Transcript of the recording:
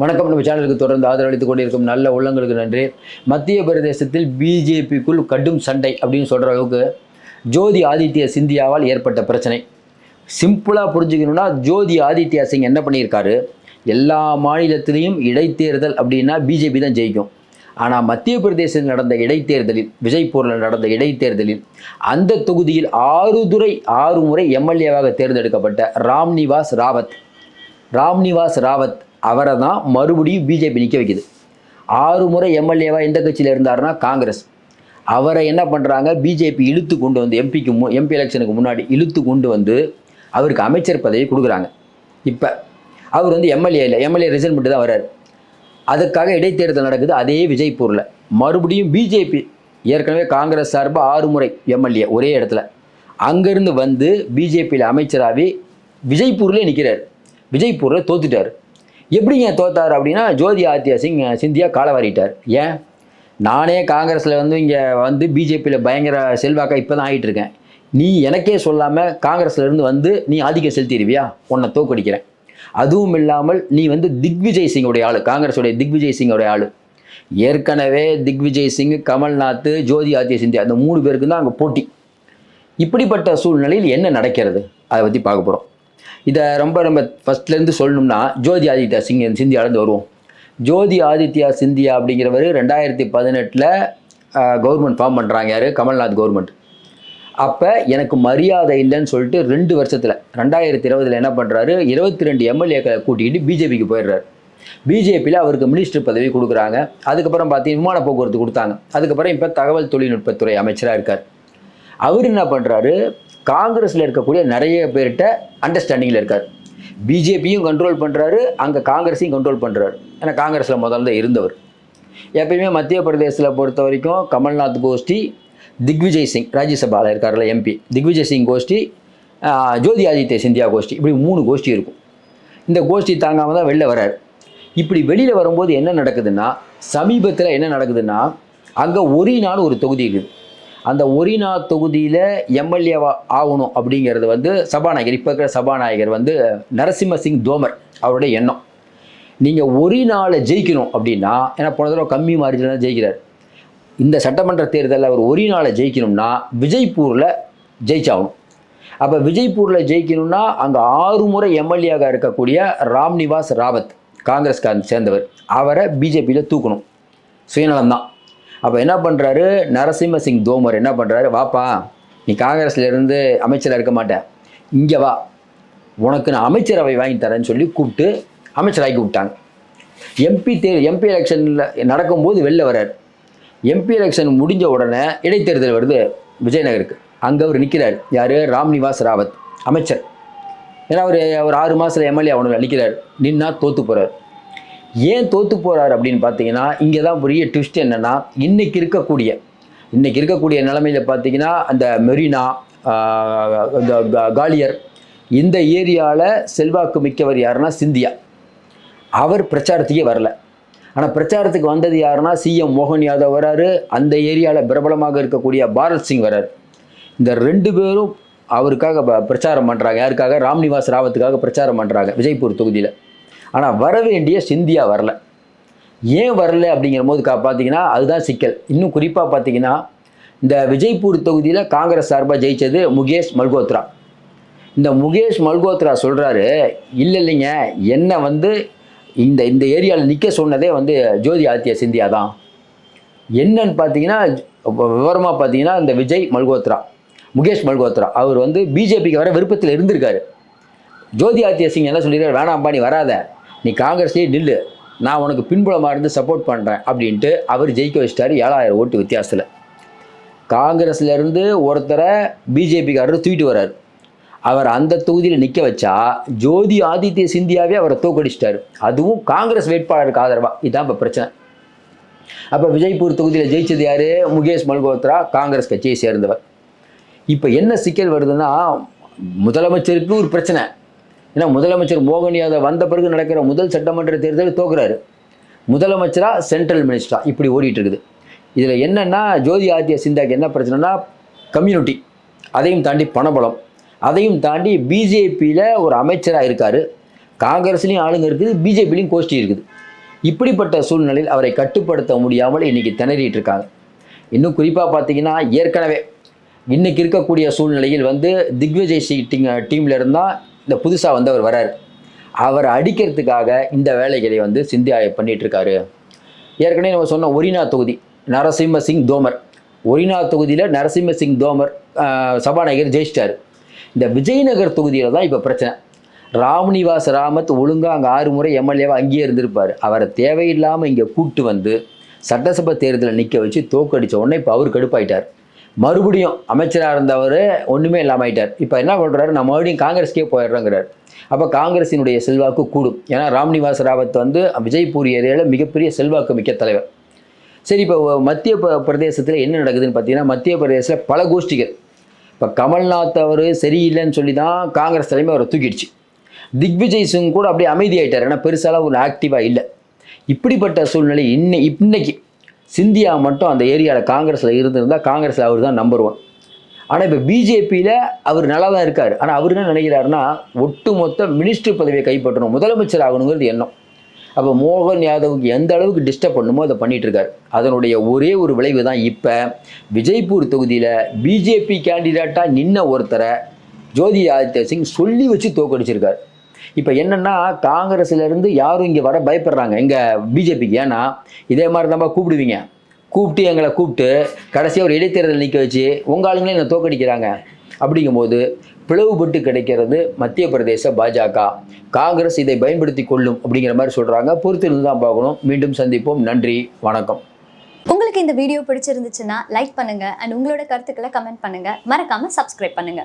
வணக்கம். நம்ம சேனலுக்கு தொடர்ந்து ஆதரவளித்துக் கொண்டிருக்கும் நல்ல உள்ளங்களுக்கு நன்றி. மத்திய பிரதேசத்தில் பிஜேபிக்குள் கடும் சண்டை அப்படின்னு சொல்கிற அளவுக்கு ஜோதி ஆதித்ய சிந்தியாவால் ஏற்பட்ட பிரச்சனை. சிம்பிளாக புரிஞ்சுக்கணும்னா, ஜோதி ஆதித்யா சிங் என்ன பண்ணியிருக்காரு, எல்லா மாநிலத்திலையும் இடைத்தேர்தல் அப்படின்னா பிஜேபி தான் ஜெயிக்கும். ஆனால் மத்திய பிரதேசத்தில் நடந்த இடைத்தேர்தலில், விஜய்பூரில் நடந்த இடைத்தேர்தலில் அந்த தொகுதியில் 6 முறை எம்எல்ஏவாக தேர்ந்தெடுக்கப்பட்ட ராம்நிவாஸ் ராவத் அவரை தான் மறுபடியும் பிஜேபி நிற்க வைக்குது. 6 முறை எம்எல்ஏவாக எந்த கட்சியில் இருந்தார்னா காங்கிரஸ். அவரை என்ன பண்ணுறாங்க, பிஜேபி இழுத்து கொண்டு வந்து எம்பி எலெக்ஷனுக்கு முன்னாடி இழுத்து கொண்டு வந்து அவருக்கு அமைச்சர் பதவி கொடுக்குறாங்க. இப்போ அவர் வந்து எம்எல்ஏ ரிசல்ட் மட்டும் தான் வர்றார். அதுக்காக இடைத்தேர்தல் நடக்குது அதே விஜய்பூரில். மறுபடியும் பிஜேபி ஏற்கனவே காங்கிரஸ் சார்பாக 6 முறை எம்எல்ஏ ஒரே இடத்துல அங்கேருந்து வந்து பிஜேபியில் அமைச்சராகவே விஜய்பூர்லேயே நிற்கிறார். விஜய்பூரில் தோத்துட்டார். எப்படிங்க தோத்தார் அப்படின்னா, ஜோதி ஆதித்ய சிந்தியா காலவாரிட்டார். ஏன், நானே காங்கிரஸில் வந்து இங்கே வந்து பிஜேபியில் பயங்கர செல்வாக்காக இப்போ தான் ஆகிட்டு இருக்கேன், நீ எனக்கே சொல்லாமல் காங்கிரஸ்லேருந்து வந்து நீ ஆதிக்கம் செலுத்திடுவியா, உன்னை தோக்கடிக்கிறேன். அதுவும் இல்லாமல் நீ வந்து திக்விஜய் சிங்கோடைய ஆள், காங்கிரஸுடைய திக்விஜய் சிங்கோடைய ஆள். ஏற்கனவே திக்விஜய் சிங், கமல்நாத், ஜோதி ஆதித்ய சிந்தியா இந்த 3 பேருக்கு தான் அங்கே போட்டி. இப்படிப்பட்ட சூழ்நிலையில் என்ன நடக்கிறது அதை பற்றி பார்க்க போகிறோம். இதை நம்ம ஃபஸ்ட்லேருந்து சொல்லணும்னா, ஜோதி ஆதித்யா சிந்தியாவிலேருந்து வருவோம். ஜோதி ஆதித்யா சிந்தியா அப்படிங்கிறவர் 2018 கவர்மெண்ட் ஃபார்ம் பண்ணுறாங்க. யார், கமல்நாத் கவர்மெண்ட். அப்போ எனக்கு மரியாதை இல்லைன்னு சொல்லிட்டு 2 வருஷத்தில் 2020 என்ன பண்ணுறாரு, 22 எம்எல்ஏக்களை கூட்டிகிட்டு பிஜேபிக்கு போயிடுறாரு. பிஜேபியில் அவருக்கு மினிஸ்டர் பதவி கொடுக்குறாங்க. அதுக்கப்புறம் பார்த்தீங்கன்னா விமான போக்குவரத்து கொடுத்தாங்க. அதுக்கப்புறம் இப்போ தகவல் தொழில்நுட்பத்துறை அமைச்சராக இருக்கார். அவர் என்ன பண்ணுறாரு, காங்கிரஸில் இருக்கக்கூடிய நிறைய பேர்கிட்ட அண்டர்ஸ்டாண்டிங்கில் இருக்கார். பிஜேபியும் கண்ட்ரோல் பண்ணுறாரு, அங்கே காங்கிரஸையும் கண்ட்ரோல் பண்ணுறாரு. ஏன்னா காங்கிரஸில் முதல்ல இருந்தவர். எப்பயுமே மத்திய பிரதேசத்தில் பொறுத்த வரைக்கும் கமல்நாத் கோஷ்டி, திக்விஜய் சிங் ராஜ்யசபாவில் இருக்கார்ல எம்பி, திக்விஜய் சிங் கோஷ்டி, ஜோதி ஆதித்ய சிந்தியா கோஷ்டி, இப்படி 3 கோஷ்டி இருக்கும். இந்த கோஷ்டி தாங்காமல் தான் வெளில வர்றார். இப்படி வெளியில் வரும்போது என்ன நடக்குதுன்னா, சமீபத்தில் என்ன நடக்குதுன்னா, அங்கே ஒரினான்னு ஒரு தொகுதி இருக்குது. அந்த ஒரினா தொகுதியில் எம்எல்ஏ ஆகணும் அப்படிங்கிறது வந்து சபாநாயகர், இப்போ இருக்கிற சபாநாயகர் வந்து நரசிம்ம சிங் தோமர் அவருடைய எண்ணம். நீங்கள் ஒரினாவில் ஜெயிக்கணும் அப்படின்னா, ஏன்னா போன தடவை கம்மி மார்ஜினில் தான் ஜெயிக்கிறார். இந்த சட்டமன்ற தேர்தலில் அவர் ஒரினாவில் ஜெயிக்கணும்னா விஜய்பூரில் ஜெயிச்சாகணும். அப்போ விஜய்பூரில் ஜெயிக்கணும்னா அங்கே 6 முறை எம்எல்ஏவாக இருக்கக்கூடிய ராம்நிவாஸ் ராவத், காங்கிரஸ்காரன் சேர்ந்தவர், அவரை பிஜேபியில் தூக்கணும். சுயநலம்தான். அப்போ என்ன பண்ணுறாரு, நரசிம்ம சிங் தோமர் என்ன பண்ணுறாரு, வாப்பா நீ காங்கிரஸ்லேருந்து அமைச்சராக இருக்க மாட்டேன், இங்கே வா, உனக்கு நான் அமைச்சரவை வாங்கி தரேன்னு சொல்லி கூப்பிட்டு அமைச்சராக்கி விட்டாங்க. எம்பி எலெக்ஷனில் நடக்கும்போது வெளில வர்றார். எம்பி எலெக்ஷன் முடிஞ்ச உடனே இடைத்தேர்தல் வருது விஜயநகருக்கு. அங்கே அவர் நிற்கிறார். யார், ராம்நிவாஸ் ராவத் அமைச்சர். ஏன்னா அவர் 6 மாதத்தில் எம்எல்ஏ அவனுக்கு நிற்கிறார். நின்னா தோற்று போகிறார். ஏன் தோற்று போகிறார் அப்படின்னு பார்த்தீங்கன்னா, இங்கே தான் பெரிய ட்விஸ்ட். என்னென்னா, இன்றைக்கி இருக்கக்கூடிய நிலைமையில் பார்த்தீங்கன்னா, அந்த மெரினா, காலியர் இந்த ஏரியாவில் செல்வாக்கு மிக்கவர் யாருன்னா சிந்தியா. அவர் பிரச்சாரத்துக்கே வரல. ஆனால் பிரச்சாரத்துக்கு வந்தது யாருன்னா சிஎம் மோகன் யாதவ் வராரு. அந்த ஏரியாவில் பிரபலமாக இருக்கக்கூடிய பாரத் சிங் வராரு. இந்த 2 பேரும் அவருக்காக பிரச்சாரம் பண்ணுறாங்க. யாருக்காக, ராம்நிவாஸ் ராவத்துக்காக பிரச்சாரம் பண்ணுறாங்க விஜய்பூர் தொகுதியில். ஆனால் வர வேண்டிய சிந்தியா வரல. ஏன் வரல அப்படிங்கிற போது பார்த்தீங்கன்னா அதுதான் சிக்கல். இன்னும் குறிப்பாக பார்த்தீங்கன்னா, இந்த விஜய்பூர் தொகுதியில் காங்கிரஸ் சார்பாக ஜெயித்தது முகேஷ் மல்கோத்ரா. இந்த முகேஷ் மல்கோத்ரா சொல்கிறாரு, இல்லைங்க, என்னை வந்து இந்த ஏரியாவில் நிற்க சொன்னதே வந்து ஜோதி ஆதித்ய சிந்தியா தான். என்னன்னு பார்த்தீங்கன்னா, விவரமாக பார்த்தீங்கன்னா, இந்த முகேஷ் மல்கோத்ரா அவர் வந்து பிஜேபிக்கு வர விருப்பத்தில் இருந்திருக்காரு. ஜோதி ஆதித்ய சிங் என்ன சொல்லிடுறாரு, வேணாம்பா நீ வராத, நீ காங்கிரஸ்லேயே நில்லு, நான் உனக்கு பின்புலமாக இருந்து சப்போர்ட் பண்ணுறேன் அப்படின்ட்டு அவர் ஜெயிக்க வச்சிட்டாரு 7000 ஓட்டு வித்தியாசத்தில். காங்கிரஸ்லேருந்து ஒருத்தரை பிஜேபிக்காரர் தூக்கிட்டு வர்றார். அவர் அந்த தொகுதியில் நிற்க வச்சா ஜோதி ஆதித்ய சிந்தியாவே அவரை தோக்கடிச்சிட்டாரு. அதுவும் காங்கிரஸ் வேட்பாளருக்கு ஆதரவாக. இதுதான் இப்போ பிரச்சனை. அப்போ விஜய்பூர் தொகுதியில் ஜெயிச்சது யார், முகேஷ் மல்கோத்ரா, காங்கிரஸ் கட்சியை சேர்ந்தவர். இப்போ என்ன சிக்கல் வருதுன்னா, முதலமைச்சருக்கு ஒரு பிரச்சனை. ஏன்னா முதலமைச்சர் மோகன் யாதவ் வந்த பிறகு நடக்கிற முதல் சட்டமன்ற தேர்தல் தோக்குறாரு. முதலமைச்சராக சென்ட்ரல் மினிஸ்டரா இப்படி ஓடிட்டு இருக்குது. இதில் என்னென்னா, ஜோதி ஆதித்ய சிந்தியாவுக்கு என்ன பிரச்சனைனா, கம்யூனிட்டி, அதையும் தாண்டி பணபலம், அதையும் தாண்டி பிஜேபியில் ஒரு அமைச்சராக இருக்கார். காங்கிரஸ்லேயும் ஆளுங்க இருக்குது, பிஜேபிலையும் கோஷ்டி இருக்குது. இப்படிப்பட்ட சூழ்நிலையில் அவரை கட்டுப்படுத்த முடியாமல் இன்னைக்கு திணறிட்டு இருக்காங்க. இன்னும் குறிப்பாக பார்த்தீங்கன்னா, ஏற்கனவே இன்னைக்கு இருக்கக்கூடிய சூழ்நிலையில் வந்து திக்விஜய் சிங் டீம்ல இருந்தால் இந்த புதுசாக வந்தவர் வராரு. அவரை அடிக்கிறதுக்காக இந்த வேலைகளை வந்து சிந்தியா பண்ணிட்டு இருக்காரு. ஏற்கனவே நம்ம சொன்ன ஒரினா தொகுதி நரசிம்ம சிங் தோமர், ஒரினா தொகுதியில் நரசிம்ம சிங் தோமர் சபாநாயகர் ஜெயிச்சிட்டாரு. இந்த விஜயநகர் தொகுதியில் தான் இப்போ பிரச்சனை. ராம்நிவாஸ் ராமத் ஒழுங்காக அங்கே 6 முறை எம்எல்ஏவாக அங்கேயே இருந்திருப்பார். அவரை தேவையில்லாமல் இங்கே கூப்பிட்டு வந்து சட்டசபை தேர்தலில் நிற்க வச்சு தோக்கடித்த உடனே இப்போ அவர் கடுப்பாயிட்டார். மறுபடியும் அமைச்சராக இருந்தவர் ஒன்றுமே இல்லாமல் ஆயிட்டார். இப்போ என்ன பண்ணுறாரு, நான் மறுபடியும் காங்கிரஸ்க்கே போயிடுறேங்கிறார். அப்போ காங்கிரஸினுடைய செல்வாக்கு கூடும். ஏன்னா ராம்நிவாஸ் ராவத் வந்து விஜய்பூர் ஏரியாவில் மிகப்பெரிய செல்வாக்கு மிக்க தலைவர். சரி, இப்போ மத்திய பிரதேசத்தில் என்ன நடக்குதுன்னு பார்த்தீங்கன்னா, மத்திய பிரதேசத்தில் பல கோஷ்டிகள். இப்போ கமல்நாத் அவர் சரியில்லைன்னு சொல்லி தான் காங்கிரஸ் தலைமை அவரை தூக்கிடுச்சு. திக்விஜய் சிங் கூட அப்படியே அமைதியாயிட்டார். ஏன்னா பெருசாலாம் ஒரு ஆக்டிவாக இல்லை. இப்படிப்பட்ட சூழ்நிலை இன்னைக்கு சிந்தியா மட்டும் அந்த ஏரியாவில் காங்கிரஸில் இருந்திருந்தால் காங்கிரஸில் அவர் தான் நம்பர் 1. ஆனால் இப்போ பிஜேபியில் அவர் நல்லா தான் இருக்கார். ஆனால் அவர் என்ன நினைக்கிறாருன்னா, ஒட்டுமொத்த மினிஸ்டர் பதவியை கைப்பற்றணும், முதலமைச்சர் ஆகணுங்கிறது எண்ணம். அப்போ மோகன் யாதவுக்கு எந்த அளவுக்கு டிஸ்டர்ப் பண்ணுமோ அதை பண்ணிட்டு இருக்காரு. அதனுடைய ஒரே ஒரு விளைவு தான் இப்போ விஜய்பூர் தொகுதியில் பிஜேபி கேண்டிடேட்டாக நின்ன ஒருத்தரை ஜோதி ஆதித்ய சிங் சொல்லி வச்சு தோக்கடிச்சிருக்காரு. இப்போ என்னென்னா, காங்கிரஸ்லேருந்து யாரும் இங்கே வர பயப்படுறாங்க எங்கள் பிஜேபிக்கு. ஏன்னா இதே மாதிரி தான் கூப்பிடுவீங்க, கூப்பிட்டு எங்களை கூப்பிட்டு கடைசியாக ஒரு இடைத்தேர்தல் நிற்க வச்சு உங்கள் ஆளுங்களே என்னை தோக்கடிக்கிறாங்க. அப்படிங்கும்போது பிளவுபட்டு கிடைக்கிறது மத்திய பிரதேச பாஜக. காங்கிரஸ் இதை பயன்படுத்தி கொள்ளும் அப்படிங்கிற மாதிரி சொல்கிறாங்க. பொறுத்திருந்து தான் பார்க்கணும். மீண்டும் சந்திப்போம். நன்றி, வணக்கம். உங்களுக்கு இந்த வீடியோ பிடிச்சிருந்துச்சுன்னா லைக் பண்ணுங்க அண்ட் உங்களோட கருத்துக்களை கமெண்ட் பண்ணுங்க. மறக்காம சப்ஸ்கிரைப் பண்ணுங்க.